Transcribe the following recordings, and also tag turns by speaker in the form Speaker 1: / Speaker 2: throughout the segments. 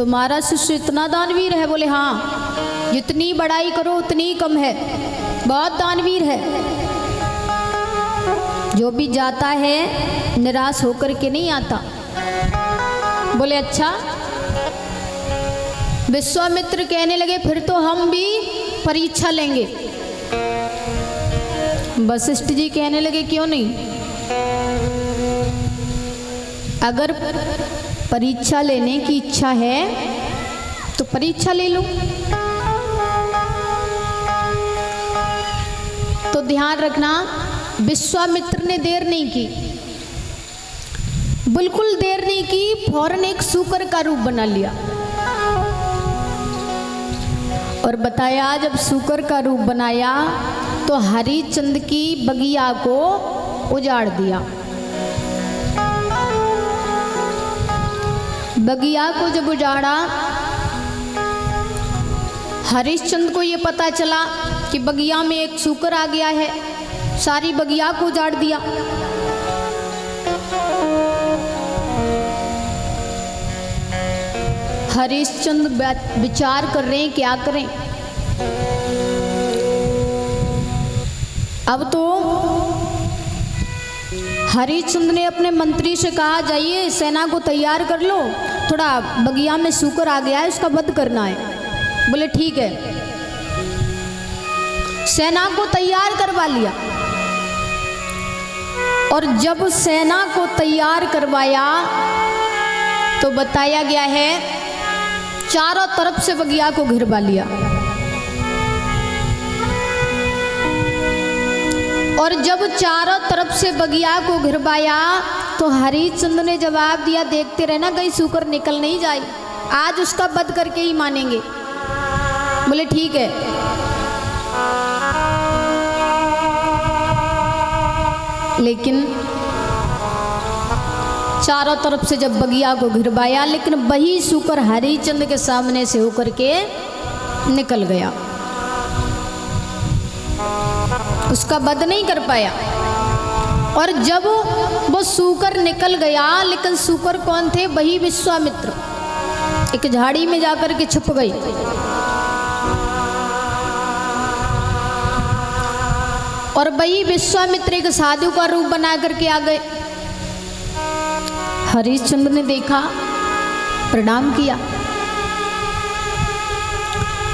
Speaker 1: तुम्हारा शिष्य इतना दानवीर है? बोले हाँ, जितनी बड़ाई करो उतनी ही कम है, बहुत दानवीर है। जो भी जाता है निराश होकर के नहीं आता। बोले अच्छा। विश्वामित्र कहने लगे फिर तो हम भी परीक्षा लेंगे। वशिष्ठ जी कहने लगे क्यों नहीं, अगर परीक्षा लेने की इच्छा है तो परीक्षा ले लो। तो ध्यान रखना, विश्वामित्र ने देर नहीं की, बिल्कुल देर नहीं की, फौरन एक सूकर का रूप बना लिया और बताया जब सूकर का रूप बनाया तो हरिश्चंद्र की बगिया को उजाड़ दिया। बगिया को जब उजाड़ा, हरिश्चंद्र को ये पता चला कि बगिया में एक सूकर आ गया है, सारी बगिया को उजाड़ दिया। हरिश्चंद्र विचार कर रहे हैं क्या करें। अब तो हरिश्चंद्र ने अपने मंत्री से कहा जाइए सेना को तैयार कर लो, थोड़ा बगिया में सूकर आ गया है, उसका वध करना है। बोले ठीक है। सेना को तैयार करवा लिया और जब सेना को तैयार करवाया तो बताया गया है चारों तरफ से बगिया को घिरवा लिया। और जब चारों तरफ से बगिया को घिरवाया तो हरिश्चंद्र ने जवाब दिया देखते रहना कहीं सूकर निकल नहीं जाए, आज उसका वध करके ही मानेंगे। बोले ठीक है। लेकिन चारों तरफ से जब बगिया को घिरवाया लेकिन वही सूकर हरिश्चंद्र के सामने से होकर के निकल गया, उसका वध नहीं कर पाया। और जब वो सूकर निकल गया, लेकिन सूकर कौन थे? वही विश्वामित्र एक झाड़ी में जाकर के छुप गई। और वही विश्वामित्र एक साधु का रूप बना करके आ गए। हरिश्चंद्र ने देखा, प्रणाम किया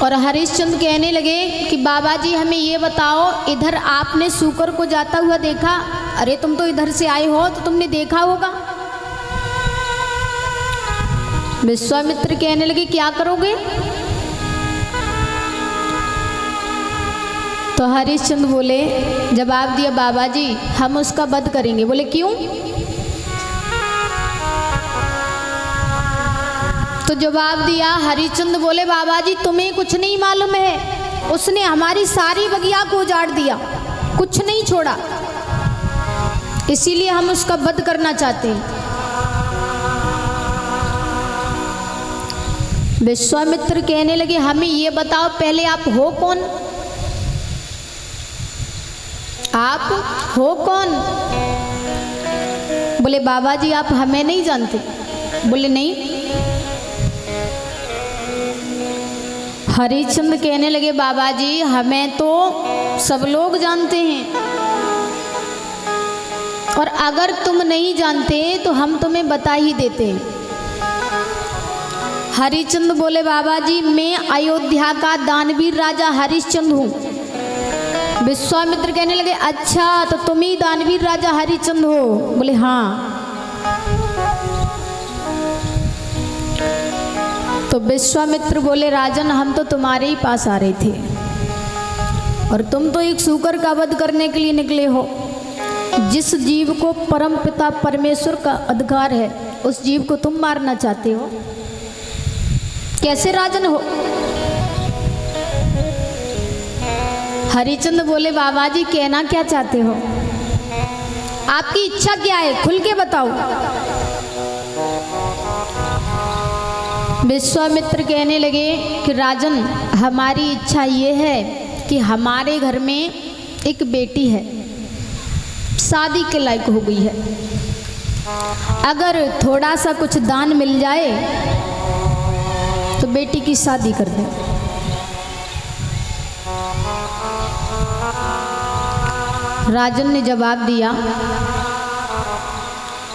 Speaker 1: और हरिश्चंद्र कहने लगे कि बाबा जी हमें ये बताओ, इधर आपने सूकर को जाता हुआ देखा? अरे तुम तो इधर से आए हो तो तुमने देखा होगा। विश्वामित्र कहने लगे क्या करोगे? तो हरिश्चंद्र बोले, जवाब दिया बाबा जी हम उसका वध करेंगे। बोले क्यों? तो जवाब दिया हरिश्चंद्र बोले बाबा जी तुम्हें कुछ नहीं मालूम है, उसने हमारी सारी बगिया को उजाड़ दिया, कुछ नहीं छोड़ा, इसीलिए हम उसका वध करना चाहते हैं। विश्वामित्र कहने लगे हमें ये बताओ पहले आप हो कौन? आप हो कौन? बोले बाबा जी आप हमें नहीं जानते? बोले नहीं। हरिश्चंद्र कहने लगे बाबा जी हमें तो सब लोग जानते हैं, और अगर तुम नहीं जानते तो हम तुम्हें बता ही देते। हरिश्चंद्र बोले बाबा जी मैं अयोध्या का दानवीर राजा हरिश्चंद्र हूँ। विश्वामित्र कहने लगे अच्छा तो तुम ही दानवीर राजा हरिश्चंद्र हो? बोले हाँ। तो विश्वामित्र बोले राजन हम तो तुम्हारे ही पास आ रहे थे और तुम तो एक सूकर का वध करने के लिए निकले हो। जिस जीव को परम पिता परमेश्वर का अधिकार है उस जीव को तुम मारना चाहते हो, कैसे राजन हो? हरिश्चंद्र बोले बाबा जी कहना क्या चाहते हो, आपकी इच्छा क्या है, खुल के बताओ। विश्वामित्र कहने लगे कि राजन हमारी इच्छा ये है कि हमारे घर में एक बेटी है, शादी के लायक हो गई है, अगर थोड़ा सा कुछ दान मिल जाए तो बेटी की शादी कर दे। राजन ने जवाब दिया,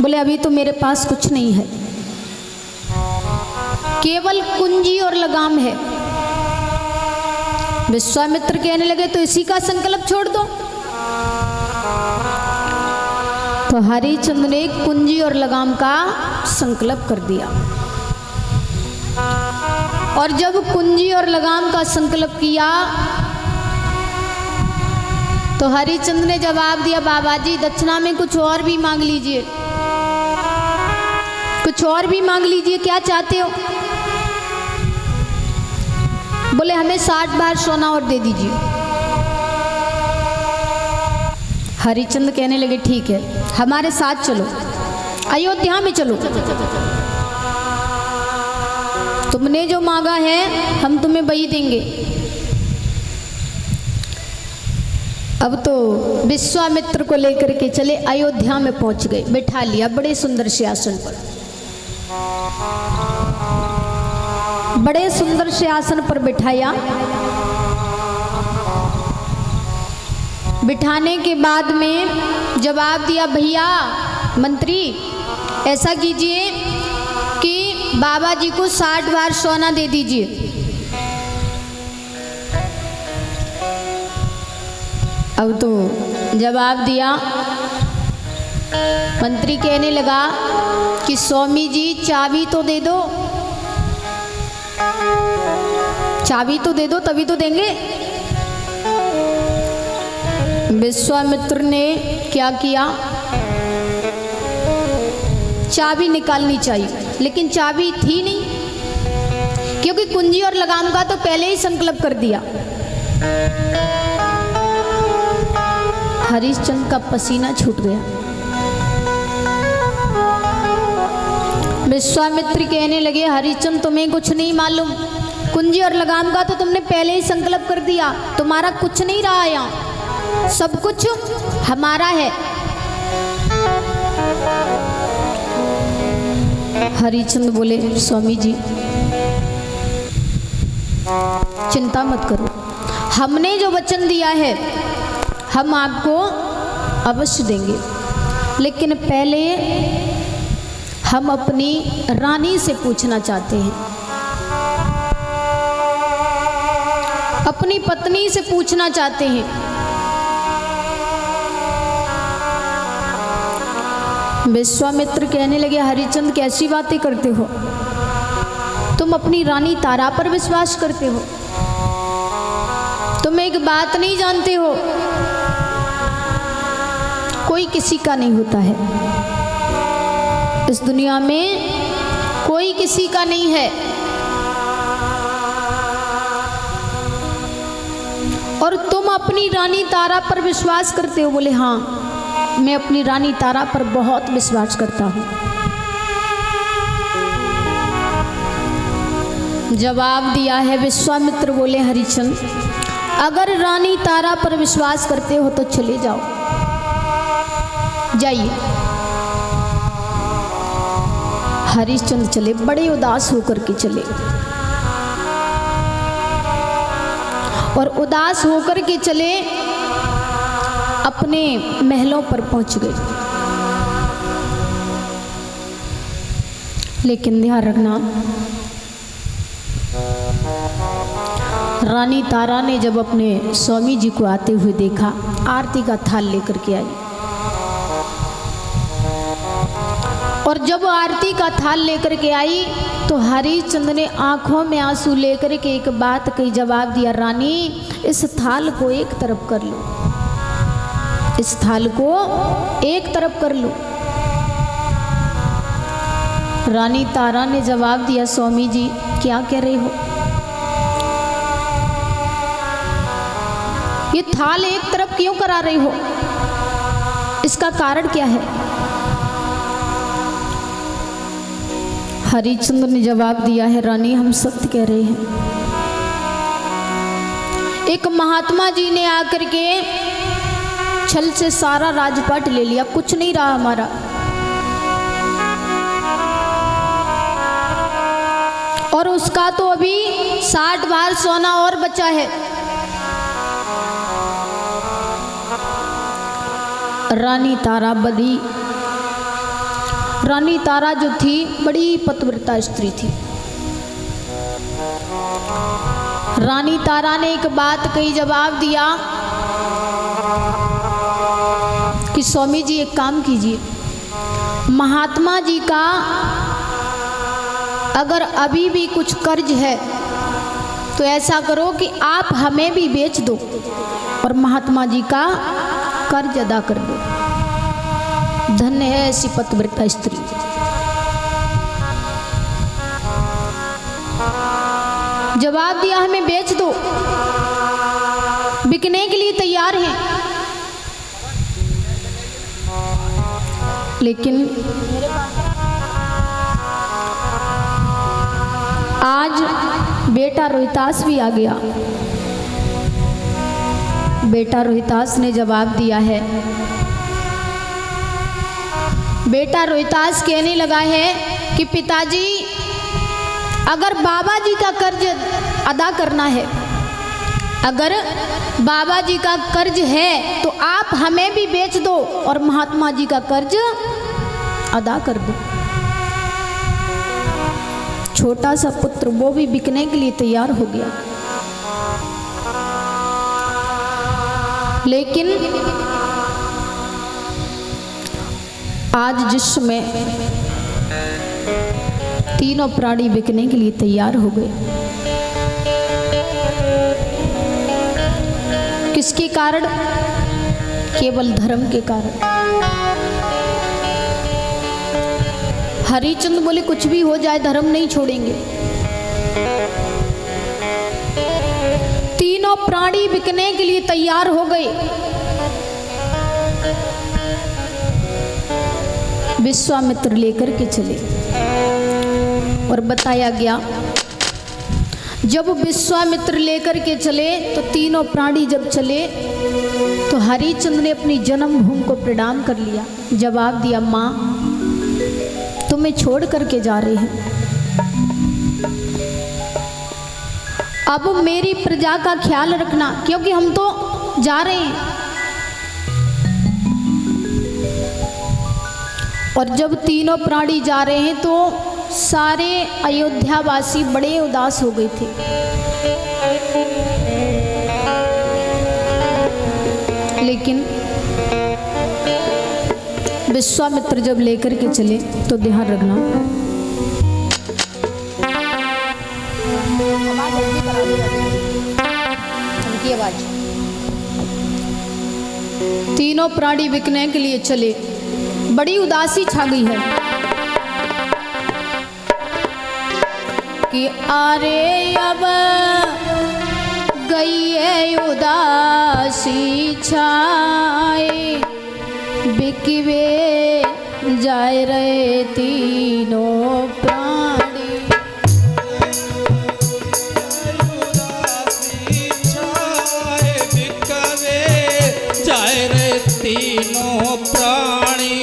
Speaker 1: बोले अभी तो मेरे पास कुछ नहीं है, केवल कुंजी और लगाम है। विश्वामित्र कहने लगे तो इसी का संकल्प छोड़ दो। तो हरिश्चंद्र ने कुंजी और लगाम का संकल्प कर दिया। और जब कुंजी और लगाम का संकल्प किया तो हरिश्चंद्र ने जवाब दिया, बाबा जी दक्षिणा में कुछ और भी मांग लीजिए, कुछ और भी मांग लीजिए, क्या चाहते हो? बोले हमें 60 बार सोना और दे दीजिए। हरिश्चंद्र कहने लगे ठीक है, हमारे साथ चलो, अयोध्या में चलो, तुमने जो मांगा है हम तुम्हें वही देंगे। अब तो विश्वामित्र को लेकर के चले, अयोध्या में पहुंच गए, बैठा लिया बड़े सुंदर से आसन पर। बड़े सुंदर से आसन पर बिठाया। बिठाने के बाद में जवाब दिया, भैया मंत्री ऐसा कीजिए कि बाबा जी को 60 बार सोना दे दीजिए। अब तो जवाब दिया, मंत्री कहने लगा कि स्वामी जी चाबी तो दे दो, चाबी तो दे दो तभी तो देंगे। विश्वामित्र ने क्या किया, चाबी निकालनी चाहिए, लेकिन चाबी थी नहीं, क्योंकि कुंजी और लगाम का तो पहले ही संकल्प कर दिया। हरिश्चंद्र का पसीना छूट गया। विश्वामित्र कहने लगे, हरिश्चंद्र तुम्हें कुछ नहीं मालूम, कुंजी और लगाम का तो तुमने पहले ही संकल्प कर दिया, तुम्हारा कुछ नहीं रहा, यहाँ सब कुछ हमारा है। हरिश्चंद्र बोले, स्वामी जी चिंता मत करो, हमने जो वचन दिया है हम आपको अवश्य देंगे, लेकिन पहले हम अपनी रानी से पूछना चाहते हैं, अपनी पत्नी से पूछना चाहते हैं। विश्वामित्र कहने लगे, हरिश्चंद्र कैसी बातें करते हो, तुम अपनी रानी तारा पर विश्वास करते हो, तुम एक बात नहीं जानते हो, कोई किसी का नहीं होता है इस दुनिया में, कोई किसी का नहीं है। और तुम अपनी रानी तारा पर विश्वास करते हो? बोले हाँ, मैं अपनी रानी तारा पर बहुत विश्वास करता हूँ। जवाब दिया है विश्वामित्र बोले, हरिश्चंद्र अगर रानी तारा पर विश्वास करते हो तो चले जाओ, जाइए। हरिश्चंद्र चले, बड़े उदास होकर के चले, और उदास होकर के चले अपने महलों पर पहुंच गए। लेकिन ध्यान रखना, रानी तारा ने जब अपने स्वामी जी को आते हुए देखा, आरती का थाल लेकर के आई, और जब आरती का थाल लेकर के आई तो हरिश्चंद्र ने आंखों में आंसू लेकर के एक बात कही, जवाब दिया, रानी इस थाल को एक तरफ कर लो, इस थाल को एक तरफ कर लो। रानी तारा ने जवाब दिया, स्वामी जी क्या कह रहे हो, ये थाल एक तरफ क्यों करा रही हो, इसका कारण क्या है? हरिश्चंद्र ने जवाब दिया है, रानी हम सत्य कह रहे हैं, एक महात्मा जी ने आकर के छल से सारा राजपाट ले लिया, कुछ नहीं रहा हमारा। और उसका तो अभी 60 बार सोना और बचा है। रानी ताराबदी, रानी तारा जो थी बड़ी पतिव्रता स्त्री थी। रानी तारा ने एक बात कही, जवाब दिया कि स्वामी जी एक काम कीजिए, महात्मा जी का अगर अभी भी कुछ कर्ज है तो ऐसा करो कि आप हमें भी बेच दो और महात्मा जी का कर्ज अदा कर दो। धन्य है ऐसी पतिव्रता स्त्री। जवाब दिया हमें बेच दो, बिकने के लिए तैयार हैं। लेकिन आज बेटा रोहितास भी आ गया। बेटा रोहितास ने जवाब दिया है। बेटा रोहितास कहने लगा है कि पिताजी, अगर बाबा जी का कर्ज अदा करना है, अगर बाबा जी का कर्ज है तो आप हमें भी बेच दो और महात्मा जी का कर्ज अदा कर दो। छोटा सा पुत्र वो भी बिकने के लिए तैयार हो गया। लेकिन आज जिस समय तीनों प्राणी बिकने के लिए तैयार हो गए, किसके कारण? केवल धर्म के कारण। हरिचंद बोले कुछ भी हो जाए धर्म नहीं छोड़ेंगे। तीनों प्राणी बिकने के लिए तैयार हो गए। विश्वामित्र लेकर के चले और बताया गया, जब विश्वामित्र लेकर के चले तो तीनों प्राणी जब चले तो हरिचंद ने अपनी जन्मभूमि को प्रणाम कर लिया। जवाब दिया, माँ तुम्हें छोड़ करके जा रहे हैं, अब मेरी प्रजा का ख्याल रखना, क्योंकि हम तो जा रहे हैं। और जब तीनों प्राणी जा रहे हैं तो सारे अयोध्यावासी बड़े उदास हो गए थे। लेकिन विश्वामित्र जब लेकर के चले तो ध्यान रखना, तीनों प्राणी बिकने के लिए चले, बड़ी उदासी छा गई है कि अरे अब गई है उदासी छाए, बिकवे जाए रहे तीनों प्राणी।
Speaker 2: उदासी छाए, बिकवे जाए रहे तीनों प्राणी।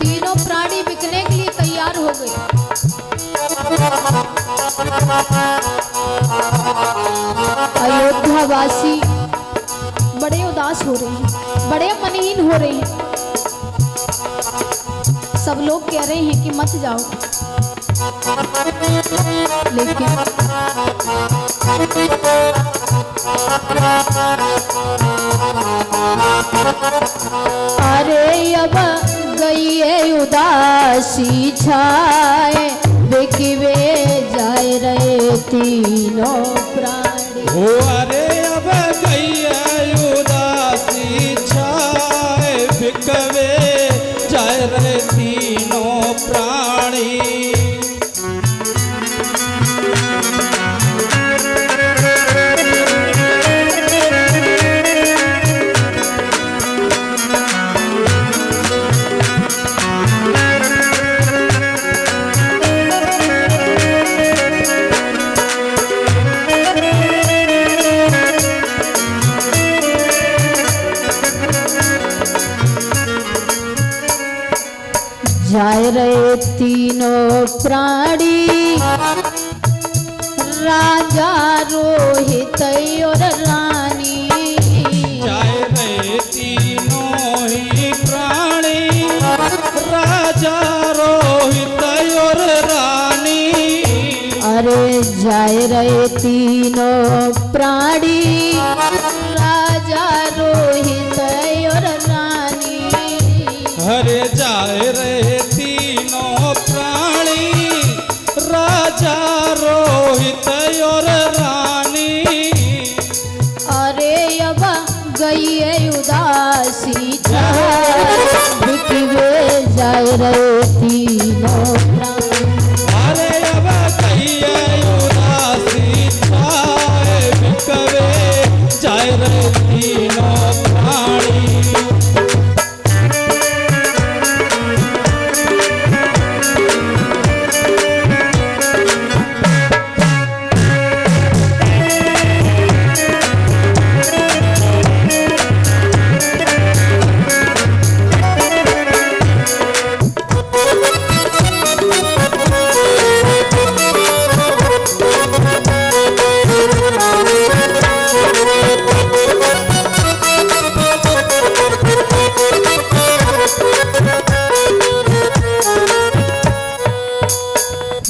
Speaker 1: तीनों प्राणी बिकने के लिए तैयार हो गए। अयोध्यावासी बड़े उदास हो रहे हैं, बड़े मनहीन हो रहे हैं। सब लोग कह रहे हैं कि मत जाओ, लेकिन अरे अब गई है उदासी छाए, बिकवे जाए रहे तीनों प्राणी।
Speaker 2: ओ अरे अब गई है उदासी छाए, बिकवे जाए रहे तीनों प्राणी।
Speaker 1: जाए रहे तीनों प्राणी राजा रोहित और रानी।
Speaker 2: जाए रे तीनों ही प्राणी राजा रोहित और रानी।
Speaker 1: अरे जाए रहे तीनों प्राणी राजा रोहित और रानी।
Speaker 2: हरे जाए रे तीनों प्राणी राजा रोहित और रानी।
Speaker 1: अरे अब गई है उदासी बिकवे जाए रहे तीनों प्राणी।
Speaker 2: अरे अब कहिए उदासी छाए बिकवे जाए रे तीनों प्राणी।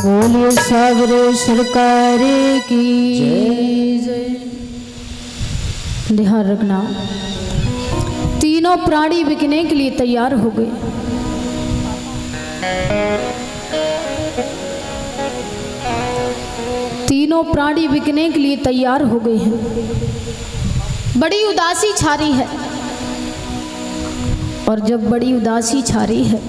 Speaker 1: बोलिए सागरे सरकार की जय। ध्यान रखना, तीनों प्राणी बिकने के लिए तैयार हो गए। तीनों प्राणी बिकने के लिए तैयार हो गए हैं। बड़ी उदासी छा रही है, और जब बड़ी उदासी छा रही है